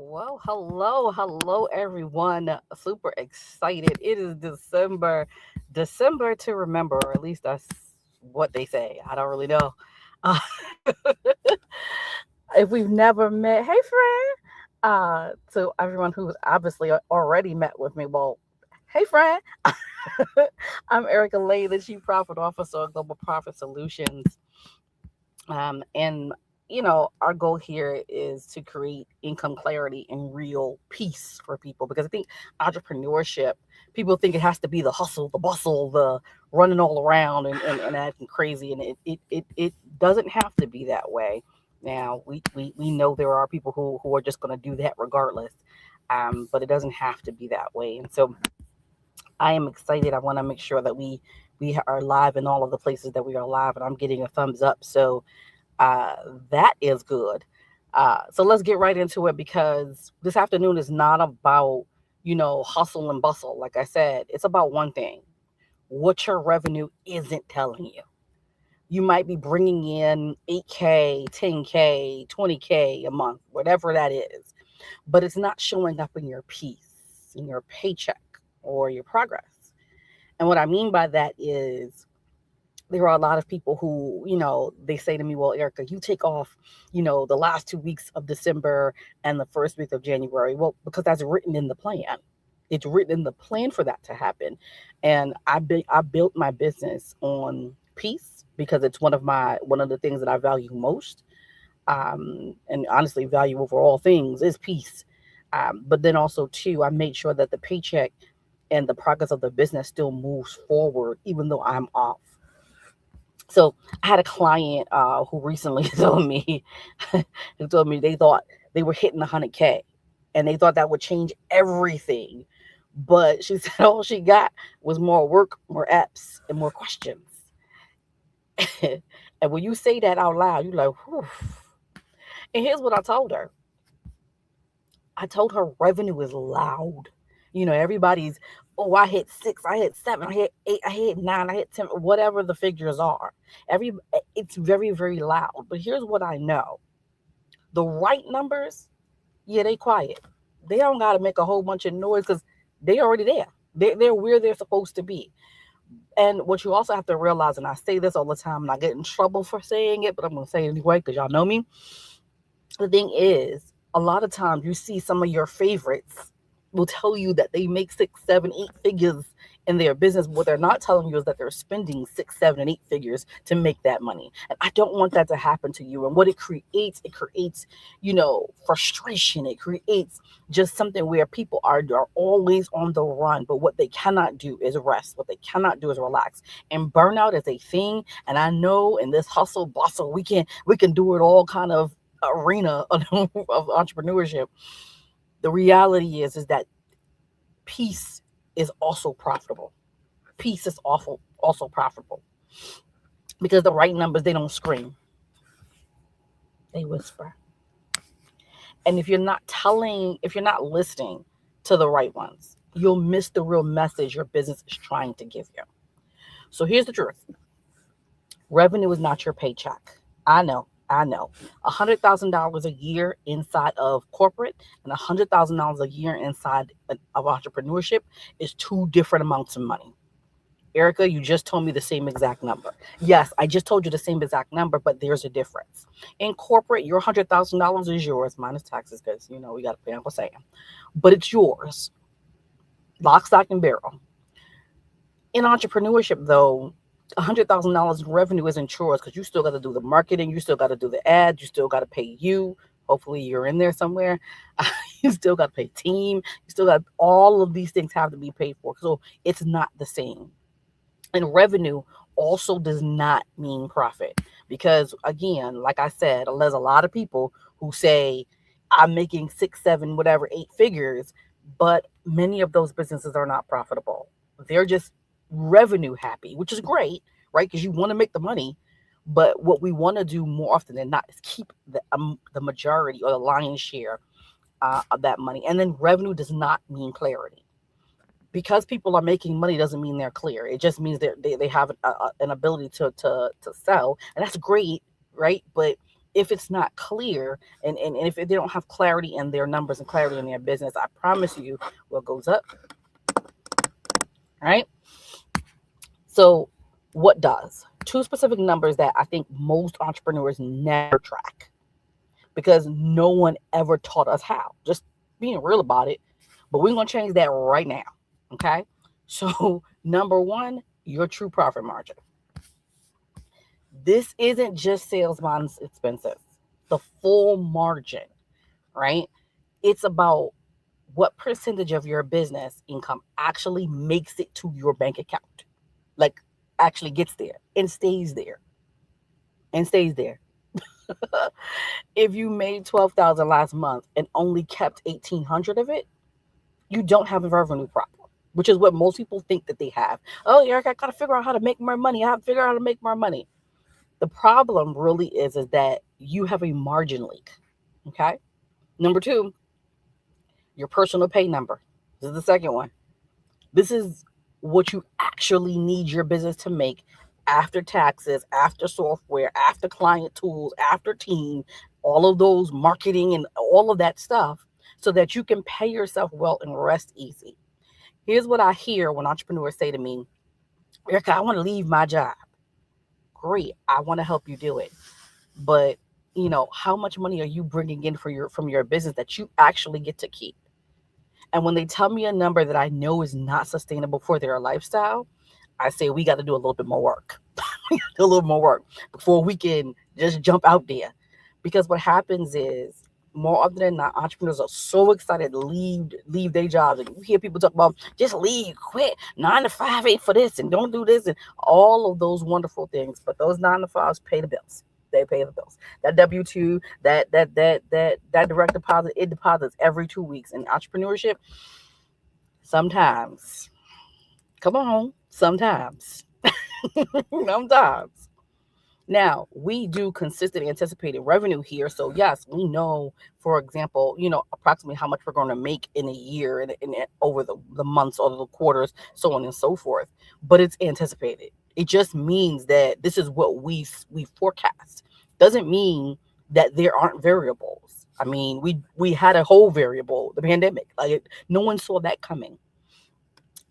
Well, hello, everyone. Super excited. It is December to remember, or at least that's what they say. I don't really know. Uh, if we've never met, hey, friend. To everyone who's obviously already met with me, well, hey, friend. I'm Erica Lay, the Chief Profit Officer of Global Profit Solutions. And our goal here is to create income clarity and real peace for people because I think entrepreneurship, people think it has to be the hustle, the bustle, the running all around and acting crazy. And it doesn't have to be that way. Now, we know there are people who are just going to do that regardless. But it doesn't have to be that way. And so I am excited. I want to make sure that we are live in all of the places that we are live, and I'm getting a thumbs up. So uh, that is good. So let's get right into it because this afternoon is not about, hustle and bustle. Like I said, it's about one thing: what your revenue isn't telling you. You might be bringing in 8K, 10K, 20K a month, whatever that is, but it's not showing up in your piece, in your paycheck, or your progress. And what I mean by that is there are a lot of people who, they say to me, well, Erica, you take off, the last 2 weeks of December and the first week of January. Well, because that's written in the plan. It's written in the plan for that to happen. And I built my business on peace because it's one of the things that I value most. And honestly value over all things is peace. But then also too, I made sure that the paycheck and the progress of the business still moves forward, even though I'm off. So I had a client who recently told me they thought they were hitting 100K and they thought that would change everything. But she said all she got was more work, more apps, and more questions. And when you say that out loud, you're like, whew. And here's what I told her. I told her revenue is loud. Everybody's, oh, I hit six, I hit seven, I hit eight, I hit nine, I hit 10, whatever the figures are. It's very, very loud. But here's what I know: the right numbers, yeah, they quiet. They don't got to make a whole bunch of noise because they already there. They're where they're supposed to be. And what you also have to realize, and I say this all the time, and I get in trouble for saying it, but I'm going to say it anyway because y'all know me. The thing is, a lot of times you see some of your favorites will tell you that they make six, seven, eight figures in their business. What they're not telling you is that they're spending six, seven, and eight figures to make that money. And I don't want that to happen to you. And what it creates, frustration. It creates just something where people are always on the run. But what they cannot do is rest. What they cannot do is relax. And burnout is a thing. And I know in this hustle bustle, we can do it all kind of arena of entrepreneurship. The reality is that peace is also profitable. Peace is also profitable because the right numbers, they don't scream, they whisper. And if you're not listening to the right ones, you'll miss the real message your business is trying to give you. So here's the truth: revenue is not your paycheck. I know. $100,000 a year inside of corporate and $100,000 a year inside of entrepreneurship is two different amounts of money. Erica, you just told me the same exact number. Yes, I just told you the same exact number, but there's a difference. In corporate, your $100,000 is yours, minus taxes, because we got to pay Uncle Sam. But it's yours, lock, stock, and barrel. In entrepreneurship, though, $100,000 in revenue isn't yours because you still got to do the marketing, you still got to do the ads, you still got to pay you. Hopefully, you're in there somewhere. You still got to pay team. You still got all of these things have to be paid for. So it's not the same. And revenue also does not mean profit because, again, like I said, there's a lot of people who say I'm making six, seven, whatever, eight figures, but many of those businesses are not profitable. They're just revenue happy, which is great, right? Because you want to make the money. But what we want to do more often than not is keep the majority or the lion's share of that money. And then revenue does not mean clarity. Because people are making money doesn't mean they're clear. It just means they have an ability to sell, and that's great, right? But if it's not clear, and if they don't have clarity in their numbers and clarity in their business, I promise you what goes up, right? So what does? Two specific numbers that I think most entrepreneurs never track because no one ever taught us how. Just being real about it. But we're going to change that right now. Okay. So, number one, your true profit margin. This isn't just sales minus expenses, the full margin, right? It's about what percentage of your business income actually makes it to your bank account, like actually gets there and stays there and stays there. If you made 12,000 last month and only kept 1,800 of it, you don't have a revenue problem, which is what most people think that they have. Oh, Eric, I got to figure out how to make more money. I have to figure out how to make more money. The problem really is that you have a margin leak. Okay. Number two, your personal pay number. This is the second one. This is what you actually need your business to make after taxes, after software, after client tools, after team, all of those marketing and all of that stuff so that you can pay yourself well and rest easy. Here's what I hear when entrepreneurs say to me, Erica, I want to leave my job. Great. I want to help you do it. But, how much money are you bringing in from your business that you actually get to keep? And when they tell me a number that I know is not sustainable for their lifestyle, I say we got to do a little bit more work. Do a little more work before we can just jump out there. Because what happens is more often than not, entrepreneurs are so excited to leave their jobs. And you hear people talk about just leave, quit, 9 to 5, 8 for this, and don't do this, and all of those wonderful things. But those 9 to 5s pay the bills. They pay the bills. That W-2, that direct deposit, it deposits every 2 weeks. In entrepreneurship, sometimes, come on, sometimes. Sometimes. Now, we do consistent anticipated revenue here. So, yes, we know, for example, approximately how much we're going to make in a year and over the months or the quarters, so on and so forth. But it's anticipated. It just means that this is what we forecast. Doesn't mean that there aren't variables. I mean, we had a whole variable, the pandemic. Like no one saw that coming.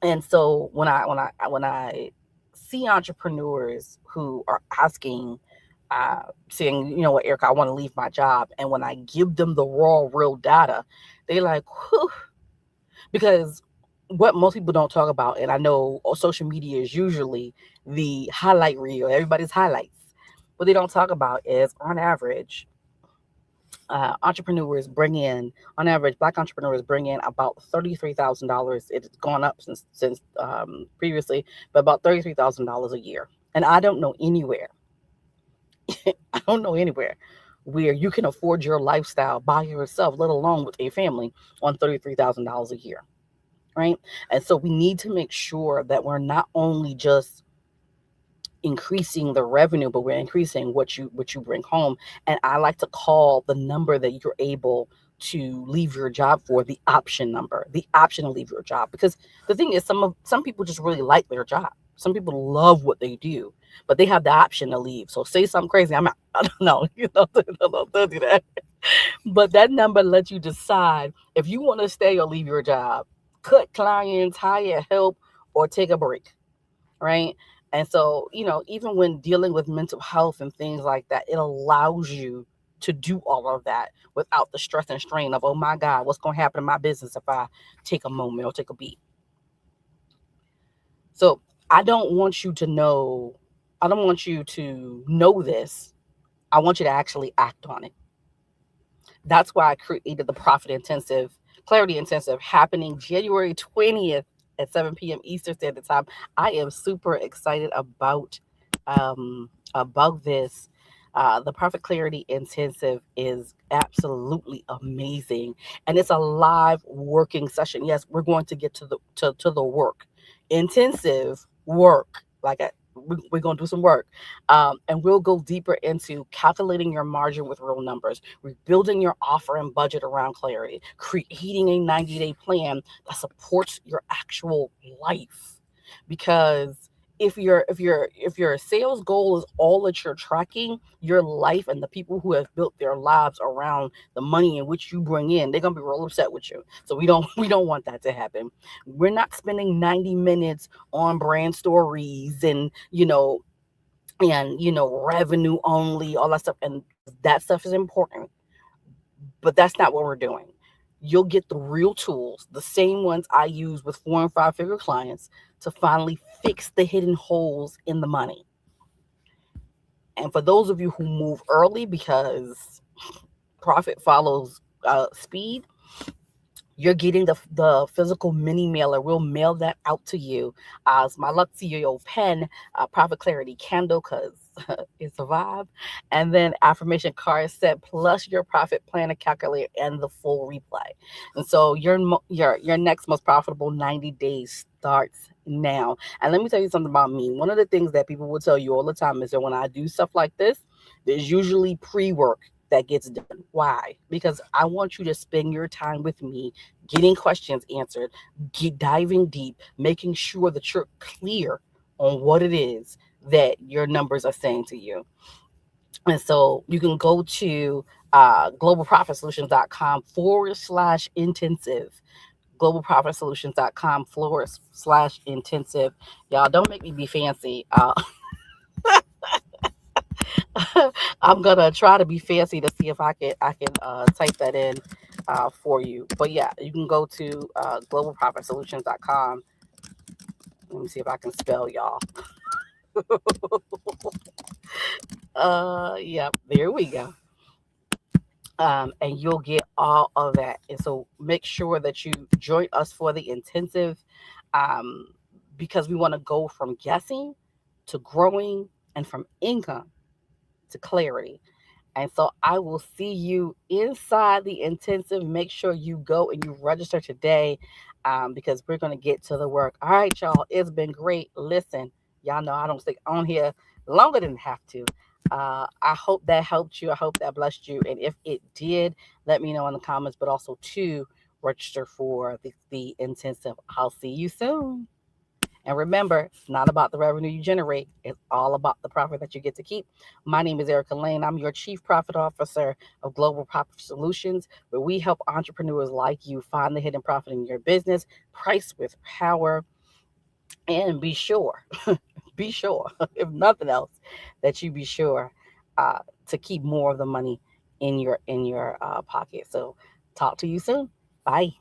And so when I see entrepreneurs who are asking, saying, you know what, Erica, I want to leave my job. And when I give them the raw, real data, they like, whew. Because what most people don't talk about, and I know social media is usually the highlight reel, everybody's highlights. What they don't talk about is, on average, entrepreneurs bring in, on average, Black entrepreneurs bring in about $33,000. It's gone up since previously, but about $33,000 a year. And I don't know anywhere, where you can afford your lifestyle by yourself, let alone with a family, on $33,000 a year, right? And so we need to make sure that we're not only just increasing the revenue, but we're increasing what you bring home. And I like to call the number that you're able to leave your job for the option number, the option to leave your job. Because the thing is, some people just really like their job. Some people love what they do, but they have the option to leave. So say something crazy, I'm out. I don't know, don't do that. But that number lets you decide if you want to stay or leave your job, cut clients, hire help, or take a break, right? And so, even when dealing with mental health and things like that, it allows you to do all of that without the stress and strain of, oh my God, what's going to happen in my business if I take a moment or take a beat? So I don't want you to know this. I want you to actually act on it. That's why I created the Clarity Intensive, happening January 20th at 7 p.m. Eastern Standard Time. I am super excited about this. The Profit Clarity Intensive is absolutely amazing, and it's a live working session. Yes, we're going to get to the work, intensive work. We're going to do some work, and we'll go deeper into calculating your margin with real numbers, rebuilding your offer and budget around clarity, creating a 90-day plan that supports your actual life. Because if your sales goal is all that you're tracking, your life and the people who have built their lives around the money in which you bring in, they're gonna be real upset with you. So we don't want that to happen. We're not spending 90 minutes on brand stories and revenue only, all that stuff. And that stuff is important, but that's not what we're doing. You'll get the real tools, the same ones I use with 4 and 5 figure clients to finally fix the hidden holes in the money. And for those of you who move early because profit follows speed, you're getting the physical mini mailer. We'll mail that out to you as my Luck CEO pen, Profit Clarity candle, because it's a vibe, and then affirmation card set plus your profit planner calculator and the full replay. And so your next most profitable 90 days starts now. And let me tell you something about me. One of the things that people will tell you all the time is that when I do stuff like this, there's usually pre-work that gets done. Why? Because I want you to spend your time with me getting questions answered, diving deep, making sure that you're clear on what it is that your numbers are saying to you. And so you can go to globalprofitsolutions.com/intensive. Globalprofitsolutions.com/intensive. Y'all don't make me be fancy. I'm gonna try to be fancy to see if I can type that in for you. But yeah, you can go to globalprofitsolutions.com. Let me see if I can spell, y'all. Yep, there we go. And you'll get all of that. And so make sure that you join us for the intensive, um, because we want to go from guessing to growing and from income to clarity. And so I will see you inside the intensive. Make sure you go and you register today, because we're going to get to the work. All right, y'all. It's been great. Listen, y'all know I don't stick on here longer than have to. I hope that helped you. I hope that blessed you. And if it did, let me know in the comments, but also to register for the intensive. I'll see you soon. And remember, it's not about the revenue you generate. It's all about the profit that you get to keep. My name is Erica Lane. I'm your Chief Profit Officer of Global Profit Solutions, where we help entrepreneurs like you find the hidden profit in your business, price with power, and be sure, be sure, if nothing else, that you be sure to keep more of the money in your pocket. So talk to you soon. Bye.